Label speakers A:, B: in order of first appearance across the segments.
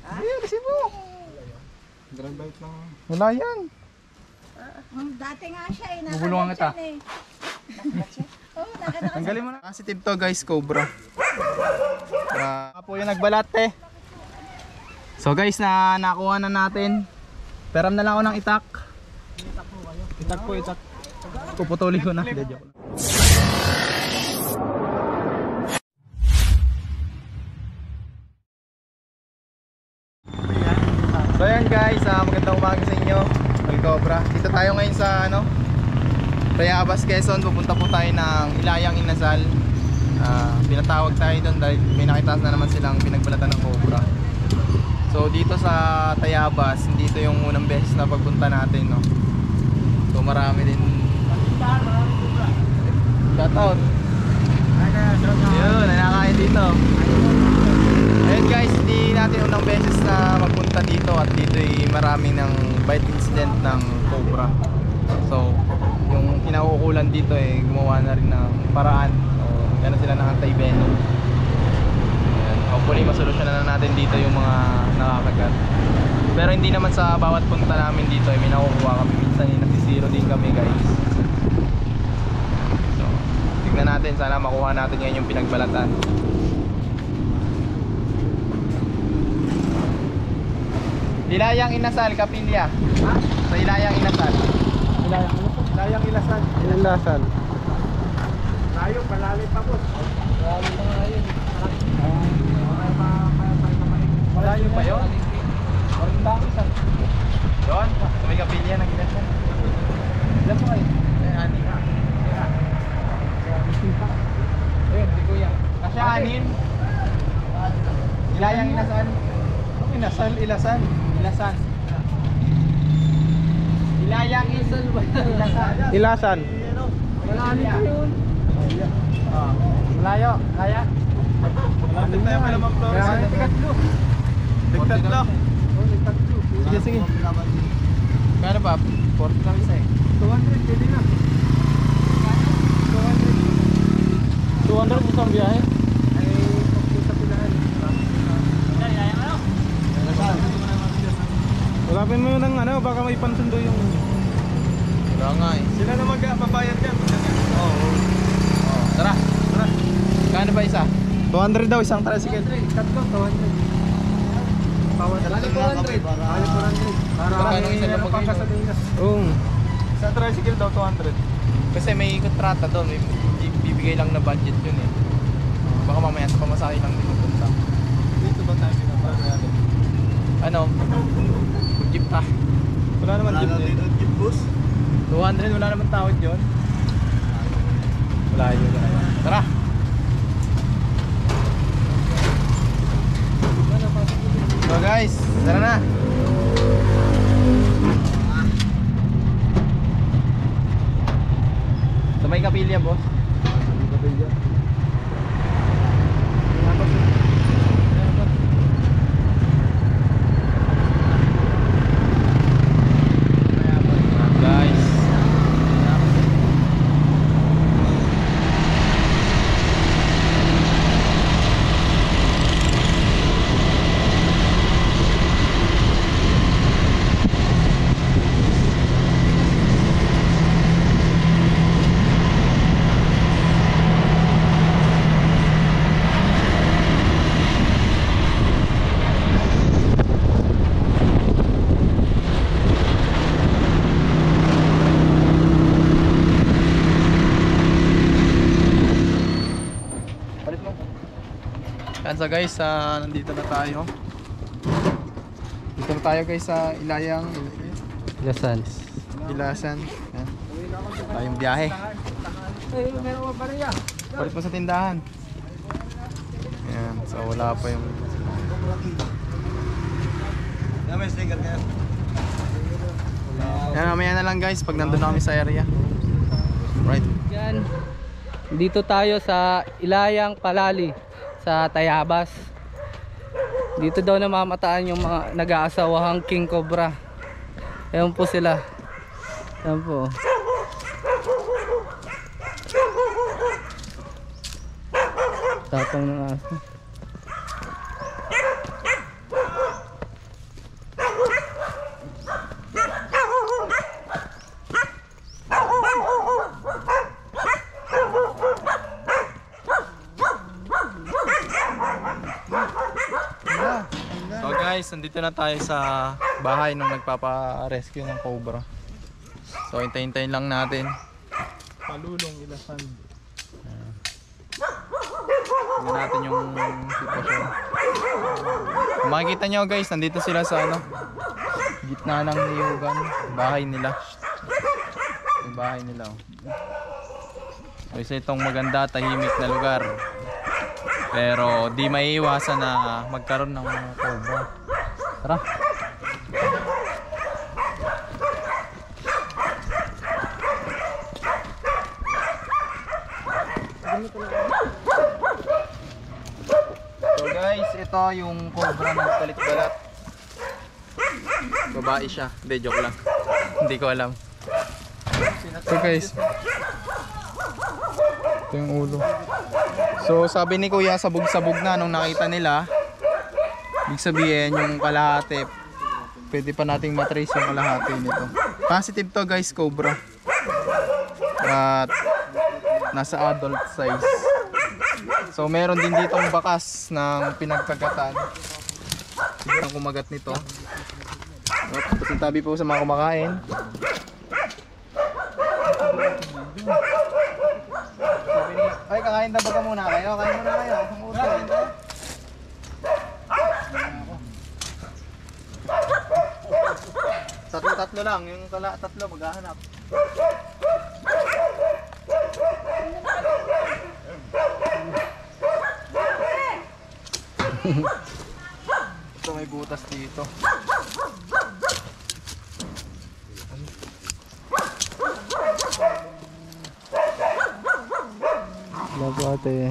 A: Ayan, resibo.
B: Drag bite lang.
A: Wala yan.
C: Dati nga siya eh.
A: Bubulungan kita.
C: Oo, nakadakas.
A: Tanggalin mo na. Positive to guys, cobra. Po yung nagbalat eh. So guys, nakuha na natin. Peram na lang ako ng itak.
B: Itak po, itak.
A: Puputulin ko na. Joke lang. So ayan guys, magandang umaga sa inyo. Mga cobra. Dito tayo ngayon sa Tayabas, Quezon. Pupunta po tayo ng Ilayang Inasal. Pinatawag tayo doon dahil may nakita na naman silang pinagbalatan ng cobra. So dito sa Tayabas, dito yung unang beses na pagpunta natin, no? So marami din. Shoutout. Yun, nakakain dito. Ayun guys, hindi natin unang beses na magpunta dito. At dito ay maraming ng bite incident ng cobra. So yung kinauukulan dito eh, gumawa na rin ng paraan. So gano'n sila ng anti-venom. Hopefully masolusyonan na natin dito yung mga nakakagat. Pero hindi naman sa bawat punta namin dito may nakukuha kami. Minsan nagsisiro din kami guys. So tignan natin, sana makuha natin ngayon yung pinagbalatan. Ilayang Inasal, Kapilya. Sa Ilayang Inasal.
B: Ilayang Inasal.
A: Inasal.
B: Tayo, palalim pa po.
A: Malalim pa nga yun. Malayo pa yun? Doon? Sa may Kapilya ng Inasal. Ilan po kayo? Anin. Ayun, si Kuya. Kasya anin. Ilayang Inasal. Inasal, Ilasan. Ilasan. Ilayang Inasal ba? Ilasan.
B: Ilasan.
A: Malalim pa yun. Malayo, kaya.
B: Malalim tayo pa naman, Flores.
A: Tigtatlo.
B: Tigtatlo.
A: Sige, sige. Kano ba? 40 lang isa eh.
B: 200, pwede na.
A: 200 isang biyahe?
B: Ay, pagpunta sa pilahan. Ulapin mo ng ano, baka may pansundo yung...
A: Wala nga eh.
B: Sila na magpabayad yan.
A: Oo. Tara.
B: Tara.
A: Kano ba isa?
B: 200 daw, isang tricycle. Tatlo, 200. Bawat
A: Talagang 200.
B: Para 400. Para
A: Anong isa lang
B: pangkasalina. Oo. Sa tricycle daw, 200.
A: Kasi may kontrata doon. May bibigay lang na budget yun eh. Baka mamaya sa pamasahe lang din pupunta.
B: Dito ba tayo pinaparang natin?
A: Ano? Jeep ta.
B: Wala naman jeep dito. Jeep bus?
A: 200, wala naman tawad yun. Wala yun. Tara. So guys, tara na. Sa may Kapilya, boss.
B: Kapilya.
A: Guys. So guys, nandito na tayo. Dito na tayo guys sa Ilayang
B: Ilasan.
A: Ilasan. Ayan. Tayong biyahe. Palit mo sa tindahan. Ayan, so wala pa yung... Ayan, mamaya na lang guys pag nandun na kami sa area. Right.
D: Yan. Dito tayo sa Ilayang Palali sa Tayabas. Dito daw namamataan yung mga nag-aasawahang king cobra. Ayan po sila. Ayan po. Tapang ng aso.
A: guys, nandito na tayo sa bahay nung nagpapa-rescue ng cobra. So hintayin lang natin. Palulong ilasan. Tingnan natin yung sitwasyon. Makikita nyo guys, nandito sila sa ano, gitna ng niyugan. Bahay nila. Yung bahay nila. So isa itong maganda, tahimik na lugar. Pero di maiiwasan na magkaroon ng mga cobra. Tara. So guys, ito yung cobra ng palit-balat. Babae siya. Hindi, joke lang. Hindi ko alam. So guys, ito yung ulo. So sabi ni Kuya, sabog-sabog na nung nakita nila. Ibig sabihin yung kalahati, pwede pa nating matrace yung kalahati nito. Positive to guys, cobra. At nasa adult size. So meron din ditong bakas ng pinagkagatan. Siguro ang kumagat nito. Pasintabi po sa mga kumakain. Ay, kakain na baga muna kayo? Kain muna kayo. Tatlo lang. Yung tatlo maghahanap. Ito may butas dito. Hello po ate.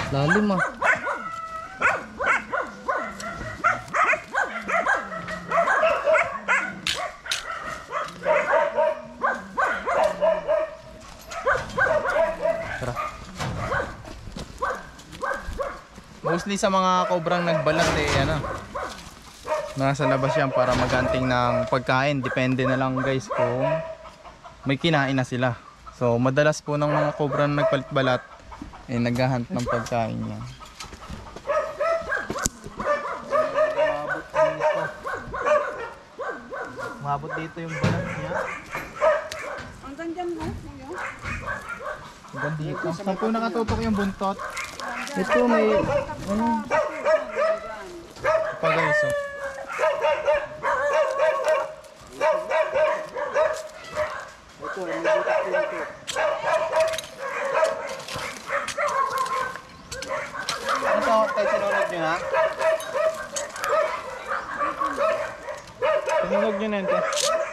D: Lalim ah.
A: Tara. Mostly sa mga kobrang nagbalat ano, nasa labas yan para maganting ng pagkain. Depende na lang guys kung may kinain na sila. So madalas po ng mga cobra na nagpalit-balat naghahunt ng pagkain niya. Umabot dito yung balat niya.
C: Hanggang dyan mo.
A: Hanggang dito. Saan po nakatutok yung buntot?
D: Ito may
A: Pa guys, oh. Ito, tayo sinunod nyo ha? Sinunod nyo na yun, te.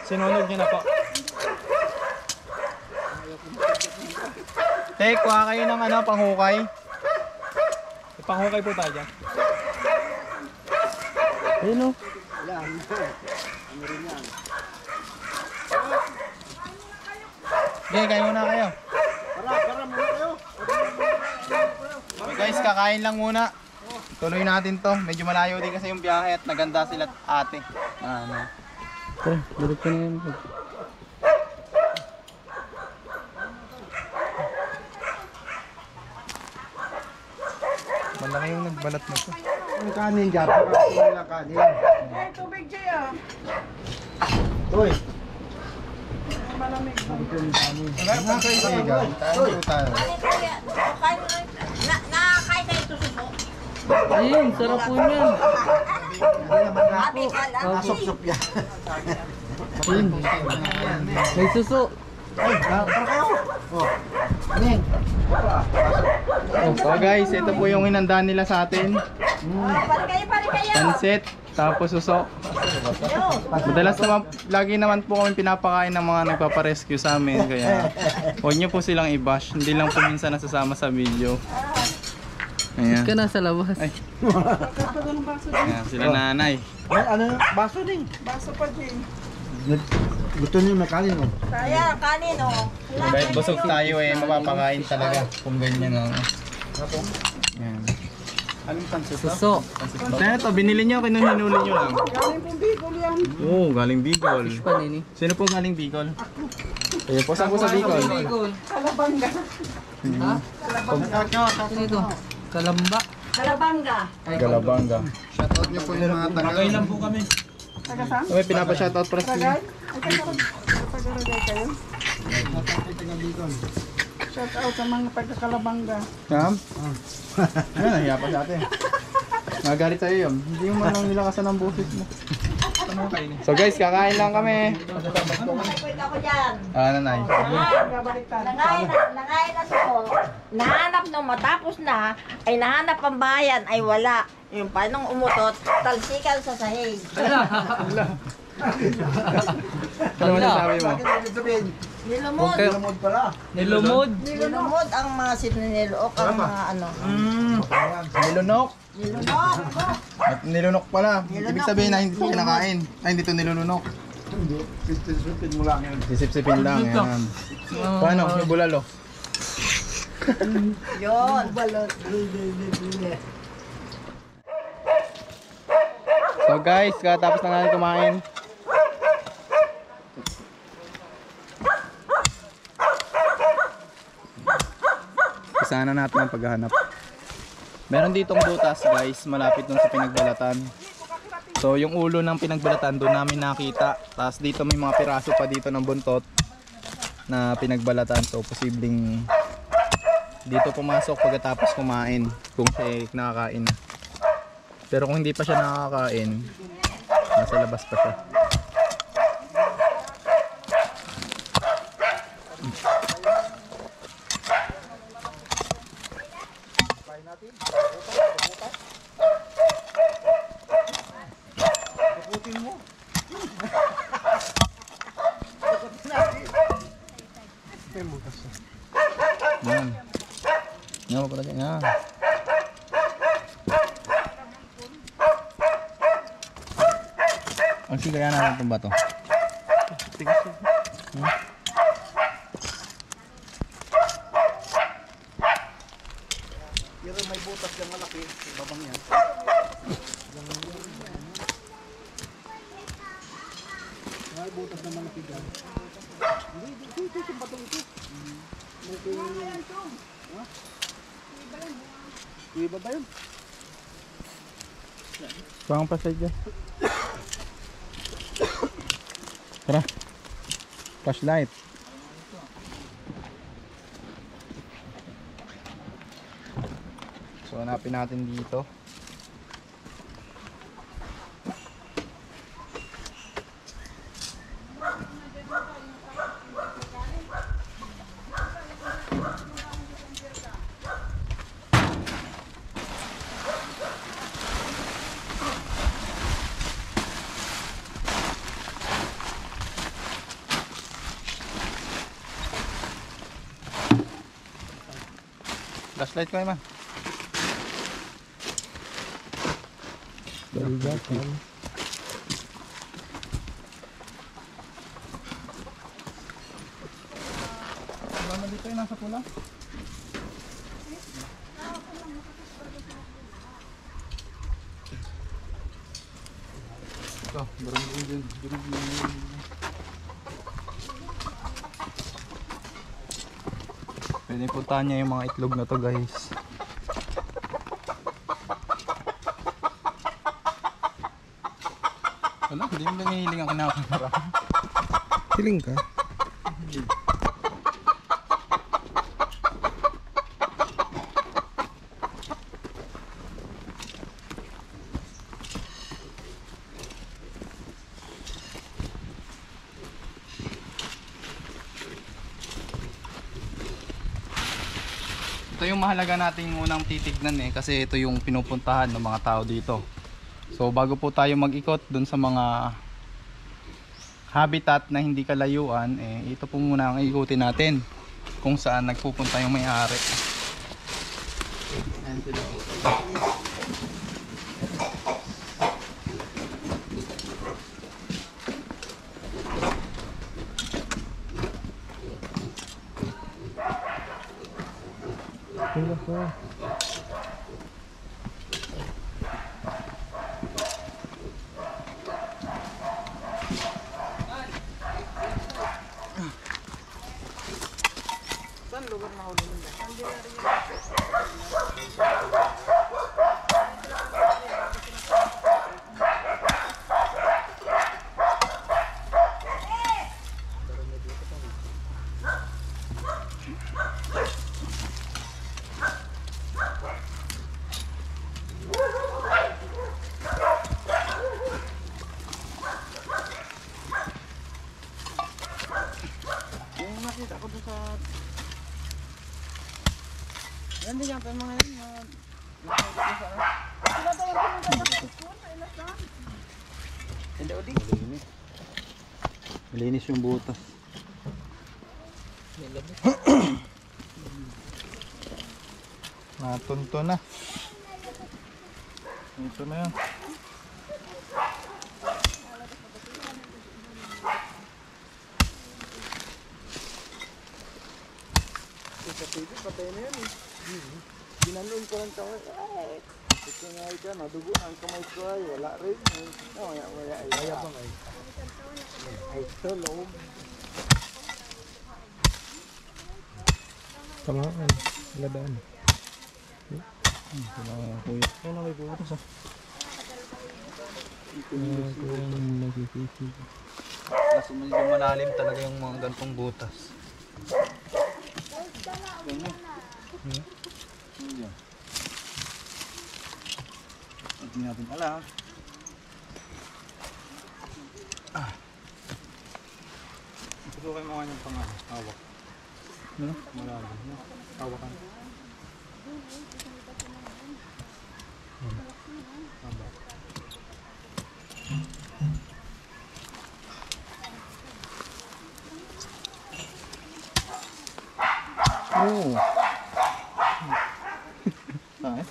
A: Sinunod nyo na po. Te, kuha kayo ng ano, panghukay. Panghukay po tayo dyan.
D: ayun oh.
A: Okay, kayo muna kayo. Para muna kayo. Okay guys, kakain lang muna. Tuloy natin to. Medyo malayo din kasi yung biyahe at naganda sila ate. Ano.
D: Tara, balik ka na yun.
A: Malaki yung nagbalat na to.
B: Yung kanin dyan, pagkakasin nila kanin.
C: Eh, tubig dyan.
B: Uy!
C: Malamig.
A: Magkano pa kayo sigaw? Tayo tayo.
C: Kanin kaya. Nakakain na ito suso.
D: Ayun, sarap po niyan.
C: Ate ka lang.
B: Nasop-sop yan.
D: Ayun. May suso.
B: Ay, para kayo! Oh, kanin!
A: So guys, ito po yung hinanda nila sa atin.
C: Pari kayo.
A: Pansit, tapos suso. Madalas naman, lagi naman po kami pinapakain ng mga nagpaparescue sa amin. Kaya huwag nyo po silang i-bash. Hindi lang po minsan nasasama sa video. Ayan.
D: Ka nasa labas.
A: Ay. Ayan, sila nanay.
B: Ay, ano, baso din.
C: Baso pa din.
B: Gusto niyo na kanin, oh.
C: Kaya, kanin o.
A: Kahit busog tayo mapapakain talaga kung ganyan ang. Ayan. Anong pansit to?
D: Suso.
A: Kaya ito, binili nyo, kinuhinuli nyo lang.
C: Galing pong Bicol yan.
A: Oo, galing Bicol.
D: Fish pa nini.
A: Sino po galing Bicol? Kayo po, saan po sa Bicol?
C: Kalabanga.
D: Ha? Sino ito? Kalamba.
C: Kalabanga.
A: Galabanga.
B: Shoutout niyo po yung mga taga. Tagay lang po kami.
C: Taga saan?
A: May pinapa-shoutout para sa
C: Tagay? Ay, taga-Ragay kayo? Shout out sa mga taga-Kalabanga.
A: Kam? Ano, nahiya pa sa atin. Nagalit sa'yo yun. Hindi mo man lang nilakasan ang boses mo. So guys, kakain lang kami.
C: Wait ako dyan.
A: Nanay.
C: Nangain na suko. Nahanap nung matapos na, ay nahanap ang bayan, ay wala. Yung paanong umutot, talsikan sa sahig.
A: Ano masasabi mo?
C: Nilumod.
D: Nilumod.
C: Nilumod ang mga sininilook, ang mga ano.
A: Nilunok.
C: Nilunok.
A: At nilunok pala. Ibig sabihin na hindi ito kinakain. Ay, hindi ito nilunok.
B: Sisipin mo lang yan.
A: Sisip-sipin lang. Yan. Paano? Yung bulalo.
C: Yun.
A: So guys, katapos na natin kumain. Isa na natin ang paghahanap. Meron ditong butas guys, malapit dun sa pinagbalatan. So yung ulo ng pinagbalatan doon namin nakita. Tapos dito may mga piraso pa dito ng buntot na pinagbalatan. So posibleng dito pumasok pagkatapos kumain kung siya nakakain na. Pero kung hindi pa siya nakakain, nasa labas pa siya. Yan. Yan pa pala dyan. Yan. Ang sige, kaya natin itong bato.
B: Pero may butas dyan malaki. Babang yan. May butas na malaki dyan. Ito yung batong ito. Iba ba yun?
A: Pang pasay dyan. Tara. Flashlight. So hanapin natin dito. Flashlight ko naman. Bama dito yung nasa pula. Ito, barang din. Pwede puntahan niya yung mga itlog na to guys. Wala, hindi mo lang hinihiling ang kinakamera.
B: Hiling ka?
A: Ito yung mahalaga nating unang titignan kasi ito yung pinupuntahan ng mga tao dito. So bago po tayo mag-ikot dun sa mga habitat na hindi kalayuan, ito po muna ang ikutin natin kung saan nagpupunta yung may-ari. Ayan sila.
C: Saan lugar na huli nila?
B: Saan mga yun? Malinis. Malinis yung butas.
A: Natunto na. Ito na yan.
B: Patay na yan eh. Ginanon ko lang kamay. Ay! Ito nga dyan, nadugo ang kamay ko ay wala rin. Wala ay. Kaya pa ngay. Ay, ito loob. Tamaan. Ladaan. Wala nga kuya. Ayun na may butas ah. Kuya nagkikisi.
A: Mas malalim talaga yung mga gantong butas.
B: Hindi natin alam. Ito kayo mga niyang pangalan. Hawak. Malalim. Hawakan.
A: Oh. Ay.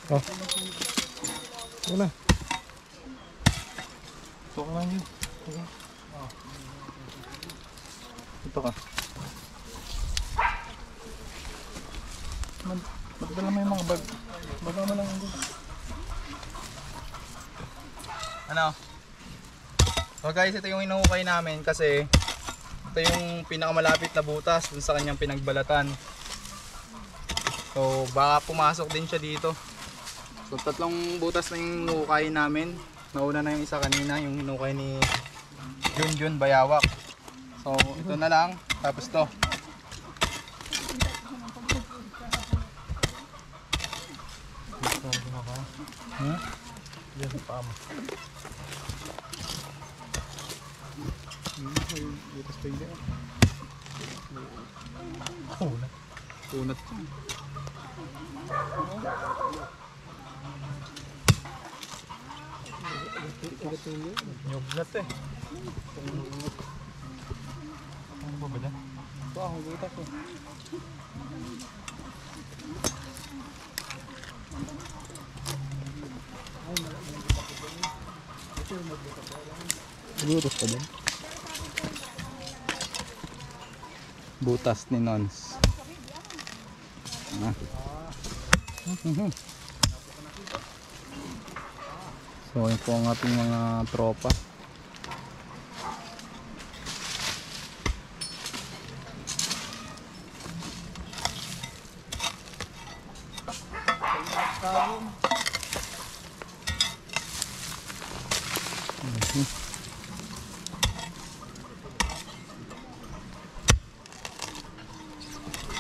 B: Oh. Una. Ito ka lang yun. Ito ka. Magdala mo yung mga bag. Baga mo lang yun.
A: Ano? So guys, ito yung inuukay namin kasi ito yung pinakamalapit na butas dun sa kanyang pinagbalatan. So baka pumasok din siya dito. So tatlong butas na yung inuukay namin. Nauna na yung isa kanina, yung inukay ni Junjun Bayawak. So ito na lang, tapos to.
B: Yan sa paa mo. Butas pa hindi.
A: Kunat. Kunat.
B: Nyuglat eh. Ano ba ba dyan? Ito akong butas eh.
A: Butas pa din. Butas ni Nons. So yun po ang ating mga tropa.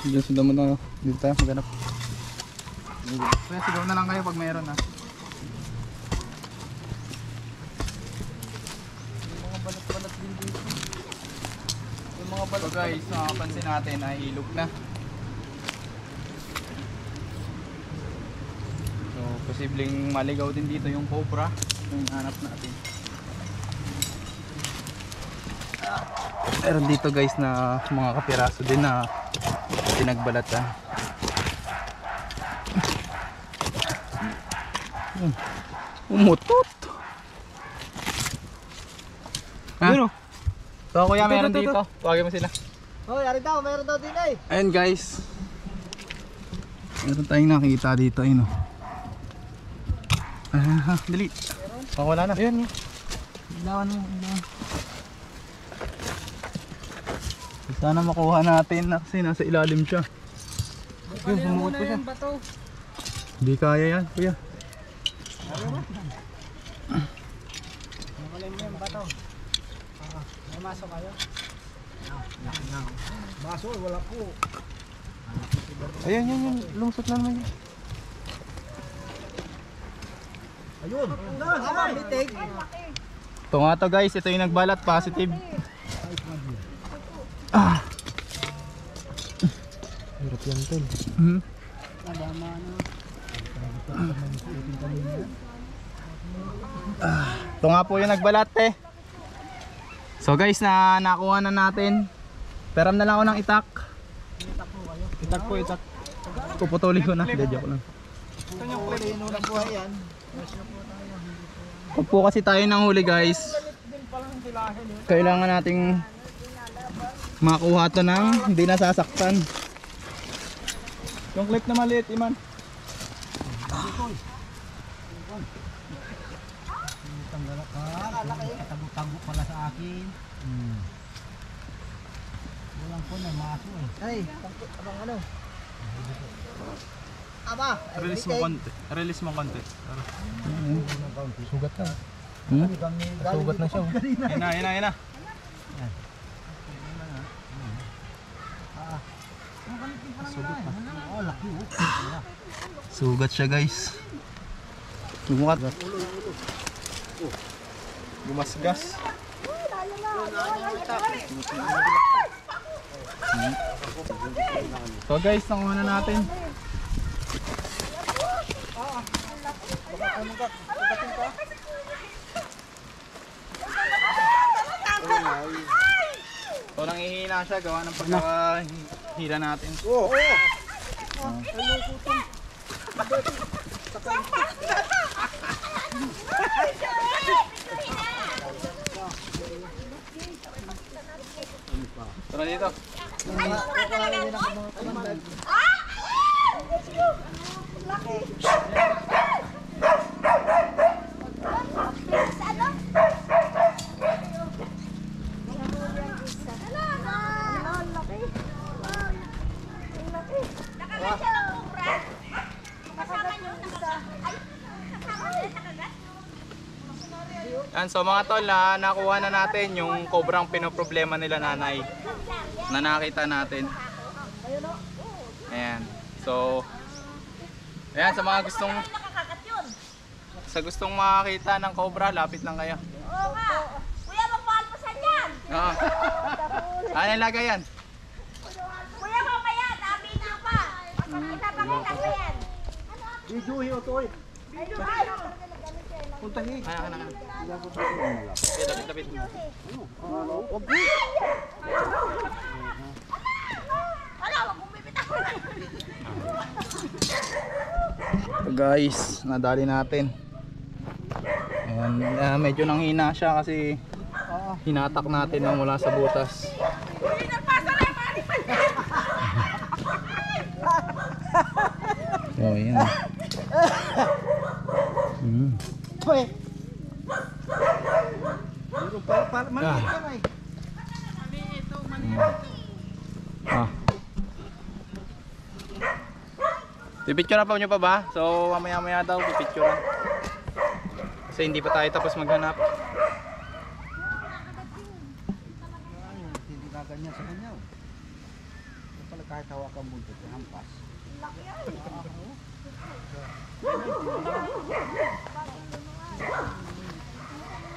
A: Diyan sudah mo na. Dito tayo maghanap. Kaya sigaw na lang kayo pag mayroon ha.
B: Balat-balat din dito. Yung mga
A: So guys, nakapansin natin na ilog na. So posibleng maligaw din dito yung cobra. Yung hanap natin. Meron dito guys na mga kapiraso din na pinagbalatan. Umutot. Ha? So kuya meron dito. Tawagin mo sila.
B: Oh, yari daw, mayroon daw din eh.
A: Ayun guys. Meron tayong nakita dito ayun oh. Dali. Oh, wala na. Ayun. Ilawan mo, ilawan. Sana makuha natin na kasi nasa ilalim siya.
B: Yun, sumukot ko siya.
A: Hindi kaya yan, kuya.
B: Makulim mo yung bato. May maso kayo? No. Baso, wala po.
A: Ayun, yun. Lumusot na naman yun.
B: Ayun. Tama, bitig.
A: Ito nga to guys, ito yung nagbalat, positive. Ah.
B: Hirap yan, tol.
A: Hmm. Ito nga po yung nagbalat eh. So guys, nakuha na natin. Peram na lang ako ng itak. Itak po, itak. Puputulin ko na. Hindi, joke lang.
B: Ito yung pleno ng buhay yan.
A: Pag po kasi tayo ng huli guys, kailangan nating makuha to ng hindi nasasaktan. Yung clip na maliit, Iman.
B: Tago pala sa akin. Walang po na maso eh. Ay, abang ano? Aba,
A: Release mo konti. Release mo konti.
B: sugat na.
A: Sugat na siya. Yan na.
B: Oh, laki oh.
A: Sugat siya guys. Lumukat. Gumasgas. So guys, nakuha na natin. So nangihina siya, gawa ng pagkakahila natin.
B: Oo.
A: Tara dito. Yan, so mga tol, nakuha na natin yung kobrang pinoproblema nila nanay na nakita natin. Ayan. So ayan, sa mga gustong makakita ng cobra, lapit lang kayo.
C: Oo nga. Kuya, magpalpasan yan.
A: Oo. Ano yung lagay yan?
C: Kuya, mamaya, video pa. Ipapakita ko yan.
B: Videohi o toy. Puntahi.
A: Ayan. Lapit.
C: Wala, wag mong bibitaw.
A: Guys, nadali natin. Ayan, medyo nanghina siya kasi hinatak natin nang mula sa butas. Oh, yan.
B: Toy. Pero para maliit lang ay.
A: Ah. Pipicture pa nyo pa ba? So mamaya daw pipicture. Kasi hindi pa tayo tapos maghanap.
B: Hindi na ganyan sa kanya. Ito pala kahit hawakan mo ito, hampas.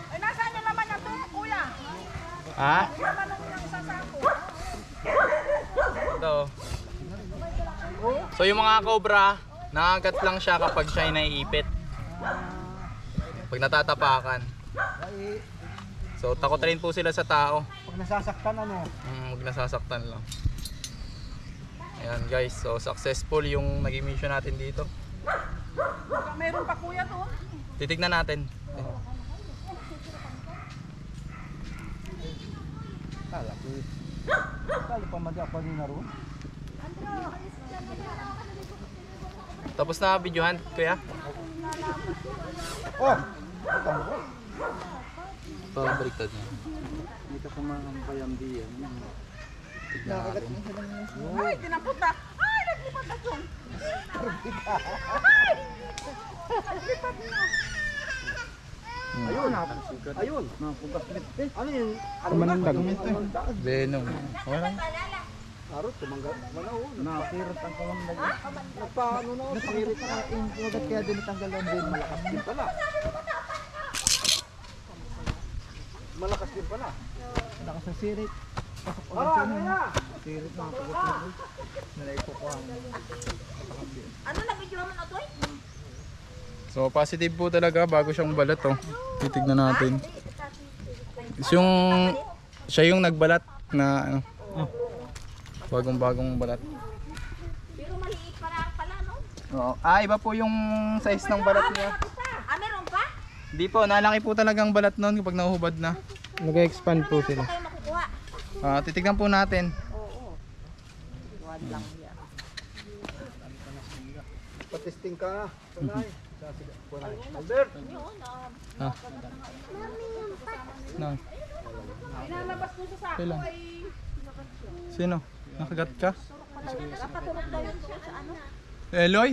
C: Ay, nasaan nyo naman ito, kuya?
A: Ha?
C: Naman ng isang sako.
A: Ito. So yung mga cobra, nakagat lang siya kapag siya ay naiipit. Pag natatapakan.
B: Ay,
A: So takot rin po sila sa tao.
B: pag nasasaktan ano?
A: Huwag nasasaktan lang. Ayan guys, so successful yung naging mission natin dito.
C: Meron pa kuya to.
A: Titignan natin.
B: Kala ko. Kala pa madya pa rin na ron.
A: Tapos na videohan, kuya?
B: Oh! Ito mo.
A: Pabaliktad na.
B: Dito sa mga bayamdiyan.
A: Tignan natin.
C: Ay, tinapunta. Ay, naglipat na yun.
B: Ayun, ayun. Napugas ulit. Ano yun? Ano
A: Manandag.
B: Manandag.
A: Venom. Okay lang.
B: Arot, tumanggal. Manaw.
E: Nakirat ang kalang lagi.
B: Nagpaano na ako.
E: Nakirit na yung ugat kaya din natanggal ang din.
B: Malakas din pala. Malakas din pala.
E: Lakas ng sirit. Pasok ulit
B: Ah,
E: siya
B: ano
E: nun.
B: na?
E: Sirit mga pagot na rin. Nalaipo ko ang
C: Ano na video mo na to?
A: So positive po talaga bago siyang balat oh. Titignan natin. Yung siya yung nagbalat na ano. Bagong balat.
C: Pero maliit pala no?
A: Oo. Iba po yung size ng balat niya.
C: Meron pa?
A: Di po, nalaki po talagang balat noon kapag nahuhubad na. Nag-expand po sila.
C: Kayo makukuha.
A: Titignan po natin.
C: Oo. Wad lang yan.
B: Patisting ka na. Tunay. Albert.
A: No.
C: Inalabas ko sa
A: Kailan? Sino? Nakagat ka?
C: Napatulog daw yun doon sa ano?
A: Eloy?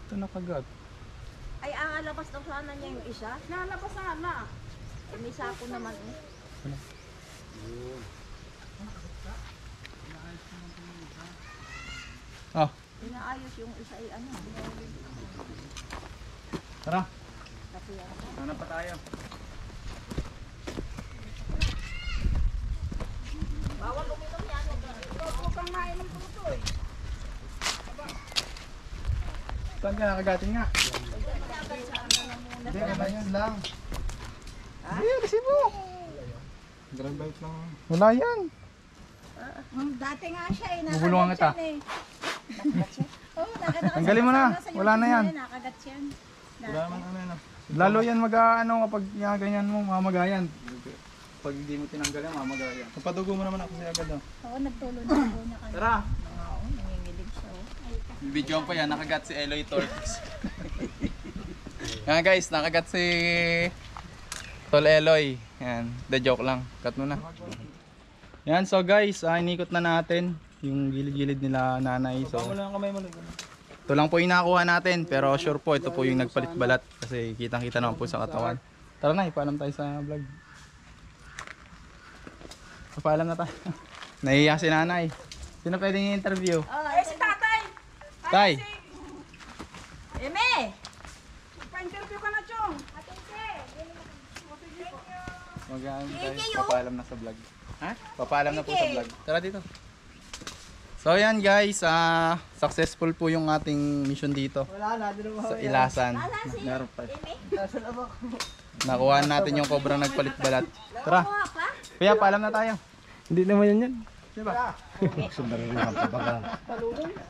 A: Ito nakagat.
C: Ay, alabas daw sana niya yung isa. Nalabas sana. Eh, may sako naman eh.
A: Ah,
C: Inaayos yung isa ay ano.
A: tara.
C: Kasi yan.
A: Hanap pa tayo.
C: Bawal uminom yan. Huwag kang mainom po eh.
A: Saan ka nakagatin nga? Hindi, ayun lang. Hindi, kasi mo. Grand bite lang. Wala yan.
C: Dati nga siya eh.
A: Bubulungan kita. Tanggalin mo na. Wala na yan.
C: Nakagat yan.
A: Wala naman ano yan. Lalo yan mag-ano kapag ganyan mo, mamagayan. Pag hindi mo tinanggalan, mamagayan. Kapadugo mo naman ako siya agad.
C: Oo, nagtulo na ako niya kanina.
A: Tara!
C: Oo, nangingilig siya.
A: Video pa yan, nakagat si Eloy Torres. Yan guys, nakagat si Tol Eloy. Yan, the joke lang. Cut mo na. Yan, so guys, inikot na natin yung gilid-gilid nila nanay. So, ito lang po yung nakuha natin, pero sure po, ito po yung nagpalit balat kasi kitang-kita naman po sa katawan. Tara na, ipaalam tayo sa vlog. Ipaalam na tayo. Nahiya si nanay. Sino pwedeng i-interview?
C: Si tatay!
A: Tay!
C: Eme!
F: Pa-interview ka na, Chong.
A: Mag-ano tayo? Papaalam na sa vlog. Ha? Papaalam na po sa vlog. Tara dito. So yan guys, successful po yung ating mission dito
E: Wala na, din naman.
A: sa Ilasan. Meron pa. Nakuha natin yung cobrang nagpalit balat. Tara. Kuya, paalam na tayo.
E: Hindi naman yan yan.
A: Diba?
B: Sundaro na kapabaga.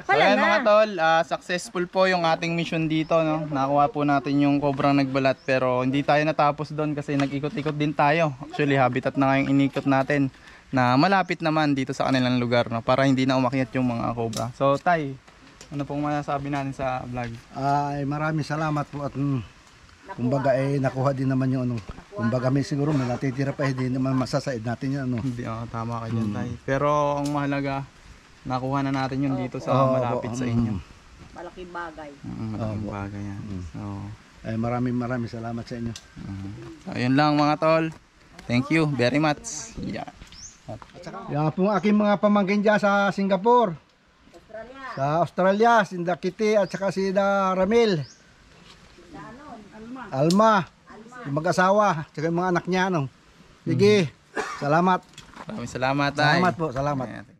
A: So yan mga tol, successful po yung ating mission dito. No? Nakuha po natin yung cobrang nagbalat pero hindi tayo natapos doon kasi nag-ikot-ikot din tayo. Actually, habitat na nga yung inikot natin na malapit naman dito sa kanilang lugar no? Para hindi na umakyat yung mga cobra. So Tay, ano pong masasabi natin sa vlog?
B: Ay, maraming salamat po at kumbaga nakuha din naman yung ano. Kumbaga may siguro may natitira pa hindi naman masasaid natin yan ano.
A: Hindi, tama ka dyan Tay. Pero ang mahalaga, nakuha na natin yun dito sa malapit sa inyo.
C: Malaking bagay.
A: Malaking bagay yan. So,
B: Ay, maraming salamat sa inyo.
A: so, yun lang mga tol. Thank you very much. Yeah.
B: Yan po ang aking mga pamangkin dyan sa Singapore. Sa Australia, si Kitty at saka si Ramil. Alma. Yung mag-asawa, saka yung mga anak niya. No? Sige, salamat.
A: Maraming salamat Tay.
B: Salamat po, salamat.
A: Ayan.